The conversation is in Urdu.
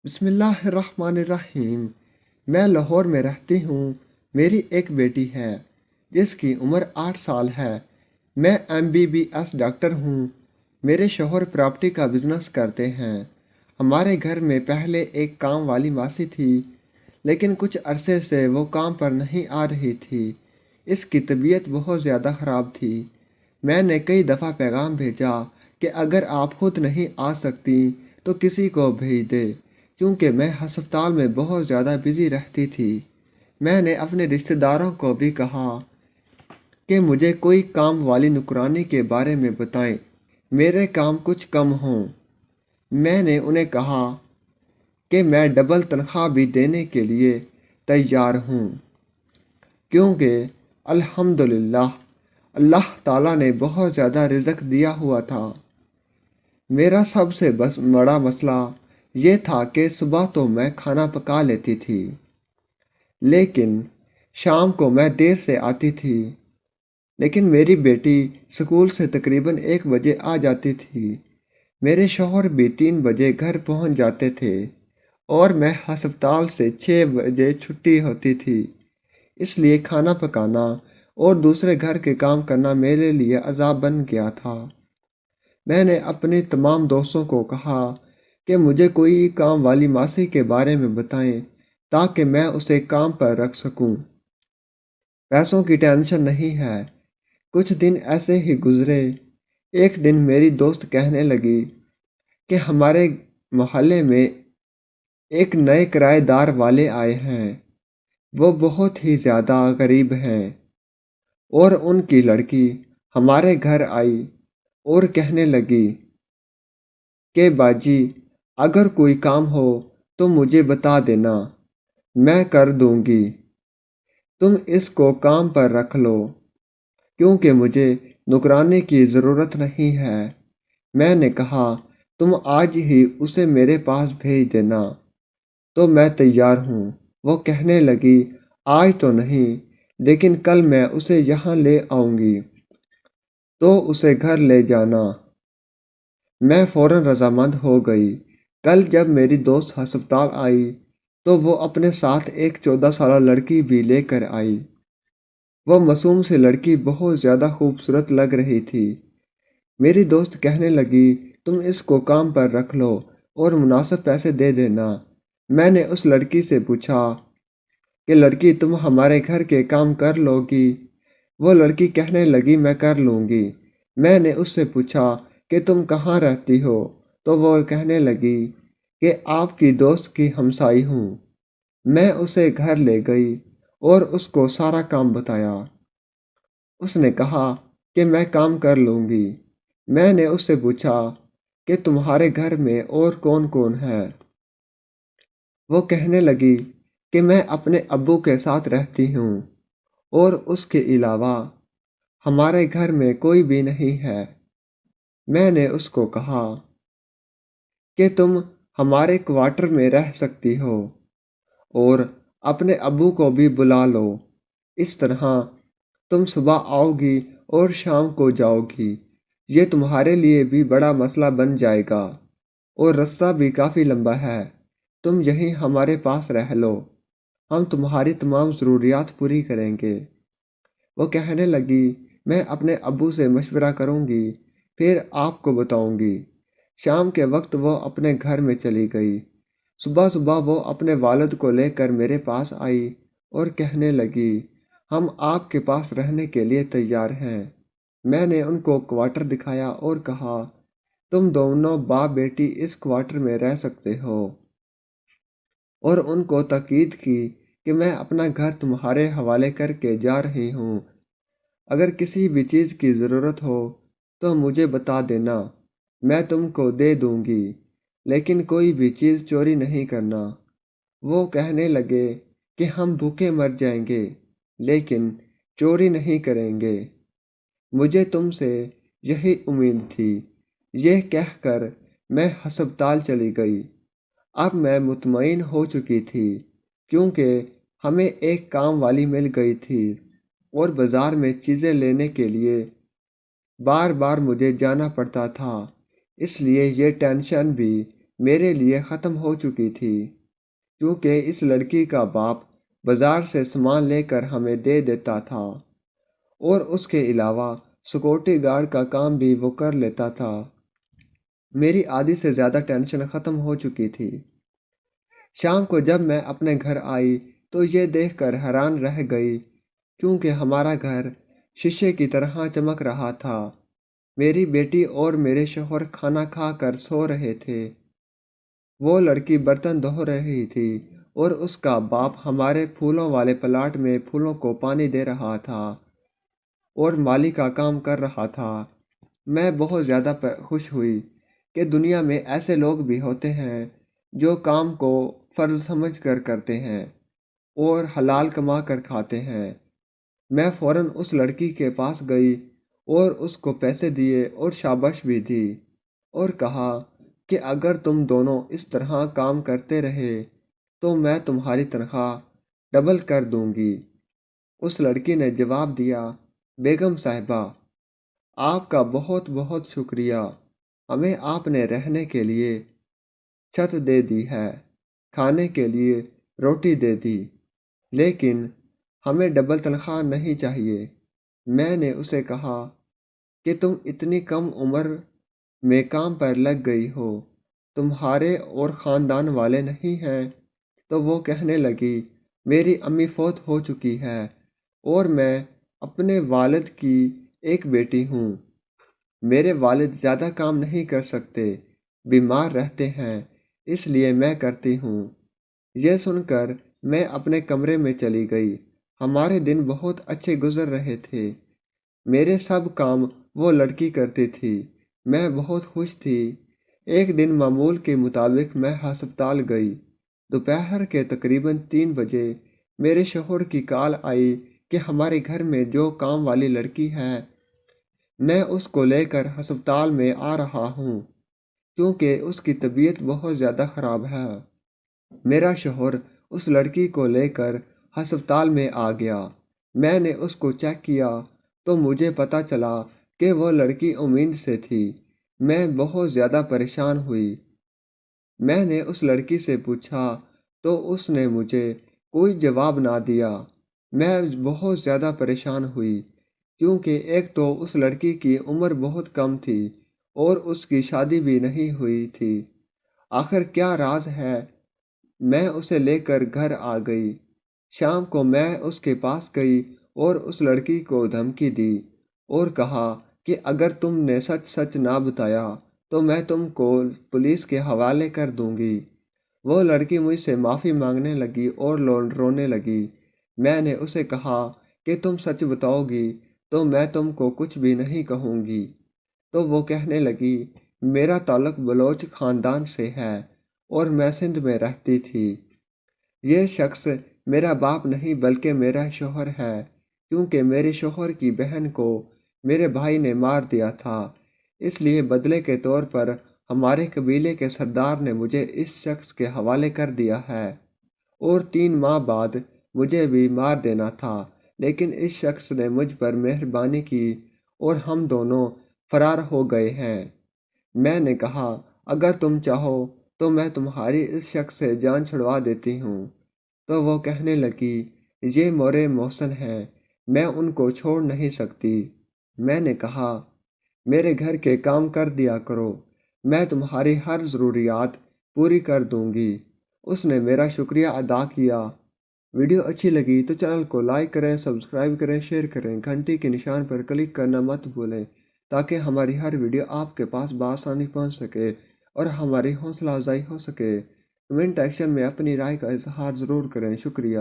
بسم اللہ الرحمن الرحیم۔ میں لاہور میں رہتی ہوں۔ میری ایک بیٹی ہے جس کی عمر 8 سال ہے۔ میں MBBS ڈاکٹر ہوں۔ میرے شوہر پراپرٹی کا بزنس کرتے ہیں۔ ہمارے گھر میں پہلے ایک کام والی ماسی تھی، لیکن کچھ عرصے سے وہ کام پر نہیں آ رہی تھی۔ اس کی طبیعت بہت زیادہ خراب تھی۔ میں نے کئی دفعہ پیغام بھیجا کہ اگر آپ خود نہیں آ سکتی تو کسی کو بھیج دے، کیونکہ میں ہسپتال میں بہت زیادہ بزی رہتی تھی۔ میں نے اپنے رشتہ داروں کو بھی کہا کہ مجھے کوئی کام والی نوکرانی کے بارے میں بتائیں، میرے کام کچھ کم ہوں۔ میں نے انہیں کہا کہ میں ڈبل تنخواہ بھی دینے کے لیے تیار ہوں، کیونکہ الحمدللہ اللہ تعالیٰ نے بہت زیادہ رزق دیا ہوا تھا۔ میرا سب سے بڑا مسئلہ یہ تھا کہ صبح تو میں کھانا پکا لیتی تھی، لیکن شام کو میں دیر سے آتی تھی۔ لیکن میری بیٹی اسکول سے تقریباً 1 بجے آ جاتی تھی۔ میرے شوہر بھی 3 بجے گھر پہنچ جاتے تھے اور میں ہسپتال سے 6 بجے چھٹی ہوتی تھی۔ اس لیے کھانا پکانا اور دوسرے گھر کے کام کرنا میرے لیے عذاب بن گیا تھا۔ میں نے اپنے تمام دوستوں کو کہا کہ مجھے کوئی کام والی ماسی کے بارے میں بتائیں تاکہ میں اسے کام پر رکھ سکوں۔ پیسوں کی ٹینشن نہیں ہے۔ کچھ دن ایسے ہی گزرے۔ ایک دن میری دوست کہنے لگی کہ ہمارے محلے میں ایک نئے کرایہ دار والے آئے ہیں۔ وہ بہت ہی زیادہ غریب ہیں، اور ان کی لڑکی ہمارے گھر آئی اور کہنے لگی کہ باجی اگر کوئی کام ہو تو مجھے بتا دینا، میں کر دوں گی۔ تم اس کو کام پر رکھ لو، کیونکہ مجھے نوکرانی کی ضرورت نہیں ہے۔ میں نے کہا تم آج ہی اسے میرے پاس بھیج دینا تو میں تیار ہوں۔ وہ کہنے لگی آج تو نہیں، لیکن کل میں اسے یہاں لے آؤں گی تو اسے گھر لے جانا۔ میں فوراً رضامند ہو گئی۔ کل جب میری دوست ہسپتال آئی تو وہ اپنے ساتھ ایک 14 سالہ لڑکی بھی لے کر آئی۔ وہ معصوم سی لڑکی بہت زیادہ خوبصورت لگ رہی تھی۔ میری دوست کہنے لگی تم اس کو کام پر رکھ لو اور مناسب پیسے دے دینا۔ میں نے اس لڑکی سے پوچھا کہ لڑکی تم ہمارے گھر کے کام کر لو گی؟ وہ لڑکی کہنے لگی میں کر لوں گی۔ میں نے اس سے پوچھا کہ تم کہاں رہتی ہو؟ تو وہ کہنے لگی کہ آپ کی دوست کی ہمسائی ہوں۔ میں اسے گھر لے گئی اور اس کو سارا کام بتایا۔ اس نے کہا کہ میں کام کر لوں گی۔ میں نے اس سے پوچھا کہ تمہارے گھر میں اور کون کون ہے؟ وہ کہنے لگی کہ میں اپنے ابو کے ساتھ رہتی ہوں اور اس کے علاوہ ہمارے گھر میں کوئی بھی نہیں ہے۔ میں نے اس کو کہا کہ تم ہمارے کوارٹر میں رہ سکتی ہو اور اپنے ابو کو بھی بلا لو۔ اس طرح تم صبح آؤ گی اور شام کو جاؤ گی۔ یہ تمہارے لیے بھی بڑا مسئلہ بن جائے گا اور رستہ بھی کافی لمبا ہے۔ تم یہیں ہمارے پاس رہ لو، ہم تمہاری تمام ضروریات پوری کریں گے۔ وہ کہنے لگی میں اپنے ابو سے مشورہ کروں گی، پھر آپ کو بتاؤں گی۔ شام کے وقت وہ اپنے گھر میں چلی گئی۔ صبح صبح وہ اپنے والد کو لے کر میرے پاس آئی اور کہنے لگی ہم آپ کے پاس رہنے کے لیے تیار ہیں۔ میں نے ان کو کوارٹر دکھایا اور کہا تم دونوں باپ بیٹی اس کوارٹر میں رہ سکتے ہو، اور ان کو تاکید کی کہ میں اپنا گھر تمہارے حوالے کر کے جا رہی ہوں۔ اگر کسی بھی چیز کی ضرورت ہو تو مجھے بتا دینا، میں تم کو دے دوں گی، لیکن کوئی بھی چیز چوری نہیں کرنا۔ وہ کہنے لگے کہ ہم بھوکے مر جائیں گے لیکن چوری نہیں کریں گے۔ مجھے تم سے یہی امید تھی۔ یہ کہہ کر میں ہسپتال چلی گئی۔ اب میں مطمئن ہو چکی تھی، کیونکہ ہمیں ایک کام والی مل گئی تھی اور بازار میں چیزیں لینے کے لیے بار بار مجھے جانا پڑتا تھا، اس لیے یہ ٹینشن بھی میرے لیے ختم ہو چکی تھی، کیونکہ اس لڑکی کا باپ بازار سے سامان لے کر ہمیں دے دیتا تھا اور اس کے علاوہ سیکورٹی گارڈ کا کام بھی وہ کر لیتا تھا۔ میری آدھی سے زیادہ ٹینشن ختم ہو چکی تھی۔ شام کو جب میں اپنے گھر آئی تو یہ دیکھ کر حیران رہ گئی، کیونکہ ہمارا گھر شیشے کی طرح چمک رہا تھا۔ میری بیٹی اور میرے شوہر کھانا کھا کر سو رہے تھے۔ وہ لڑکی برتن دھو رہی تھی اور اس کا باپ ہمارے پھولوں والے پلاٹ میں پھولوں کو پانی دے رہا تھا اور مالی کا کام کر رہا تھا۔ میں بہت زیادہ خوش ہوئی کہ دنیا میں ایسے لوگ بھی ہوتے ہیں جو کام کو فرض سمجھ کر کرتے ہیں اور حلال کما کر کھاتے ہیں۔ میں فوراً اس لڑکی کے پاس گئی اور اس کو پیسے دیے اور شاباش بھی دی اور کہا کہ اگر تم دونوں اس طرح کام کرتے رہے تو میں تمہاری تنخواہ ڈبل کر دوں گی۔ اس لڑکی نے جواب دیا، بیگم صاحبہ، آپ کا بہت بہت شکریہ، ہمیں آپ نے رہنے کے لیے چھت دے دی ہے، کھانے کے لیے روٹی دے دی، لیکن ہمیں ڈبل تنخواہ نہیں چاہیے۔ میں نے اسے کہا کہ تم اتنی کم عمر میں کام پر لگ گئی ہو، تمہارے اور خاندان والے نہیں ہیں؟ تو وہ کہنے لگی، میری امی فوت ہو چکی ہے اور میں اپنے والد کی ایک بیٹی ہوں۔ میرے والد زیادہ کام نہیں کر سکتے، بیمار رہتے ہیں، اس لیے میں کرتی ہوں۔ یہ سن کر میں اپنے کمرے میں چلی گئی۔ ہمارے دن بہت اچھے گزر رہے تھے۔ میرے سب کام وہ لڑکی کرتی تھی۔ میں بہت خوش تھی۔ ایک دن معمول کے مطابق میں ہسپتال گئی۔ دوپہر کے تقریباً 3 بجے میرے شوہر کی کال آئی کہ ہمارے گھر میں جو کام والی لڑکی ہے، میں اس کو لے کر ہسپتال میں آ رہا ہوں، کیونکہ اس کی طبیعت بہت زیادہ خراب ہے۔ میرا شوہر اس لڑکی کو لے کر ہسپتال میں آ گیا۔ میں نے اس کو چیک کیا تو مجھے پتہ چلا کہ وہ لڑکی امید سے تھی۔ میں بہت زیادہ پریشان ہوئی۔ میں نے اس لڑکی سے پوچھا تو اس نے مجھے کوئی جواب نہ دیا۔ میں بہت زیادہ پریشان ہوئی، کیونکہ ایک تو اس لڑکی کی عمر بہت کم تھی اور اس کی شادی بھی نہیں ہوئی تھی۔ آخر کیا راز ہے؟ میں اسے لے کر گھر آ گئی۔ شام کو میں اس کے پاس گئی اور اس لڑکی کو دھمکی دی اور کہا کہ اگر تم نے سچ سچ نہ بتایا تو میں تم کو پولیس کے حوالے کر دوں گی۔ وہ لڑکی مجھ سے معافی مانگنے لگی اور رونے لگی۔ میں نے اسے کہا کہ تم سچ بتاؤ گی تو میں تم کو کچھ بھی نہیں کہوں گی۔ تو وہ کہنے لگی، میرا تعلق بلوچ خاندان سے ہے اور میں سندھ میں رہتی تھی۔ یہ شخص میرا باپ نہیں بلکہ میرا شوہر ہے، کیونکہ میرے شوہر کی بہن کو میرے بھائی نے مار دیا تھا۔ اس لیے بدلے کے طور پر ہمارے قبیلے کے سردار نے مجھے اس شخص کے حوالے کر دیا ہے اور 3 ماہ بعد مجھے بھی مار دینا تھا، لیکن اس شخص نے مجھ پر مہربانی کی اور ہم دونوں فرار ہو گئے ہیں۔ میں نے کہا، اگر تم چاہو تو میں تمہاری اس شخص سے جان چھڑوا دیتی ہوں۔ تو وہ کہنے لگی، یہ مورے محسن ہیں، میں ان کو چھوڑ نہیں سکتی۔ میں نے کہا، میرے گھر کے کام کر دیا کرو، میں تمہاری ہر ضروریات پوری کر دوں گی۔ اس نے میرا شکریہ ادا کیا۔ ویڈیو اچھی لگی تو چینل کو لائک کریں، سبسکرائب کریں، شیئر کریں، گھنٹی کے نشان پر کلک کرنا مت بھولیں تاکہ ہماری ہر ویڈیو آپ کے پاس بآسانی پہنچ سکے اور ہماری حوصلہ افزائی ہو سکے۔ کمنٹ ایکشن میں اپنی رائے کا اظہار ضرور کریں۔ شکریہ۔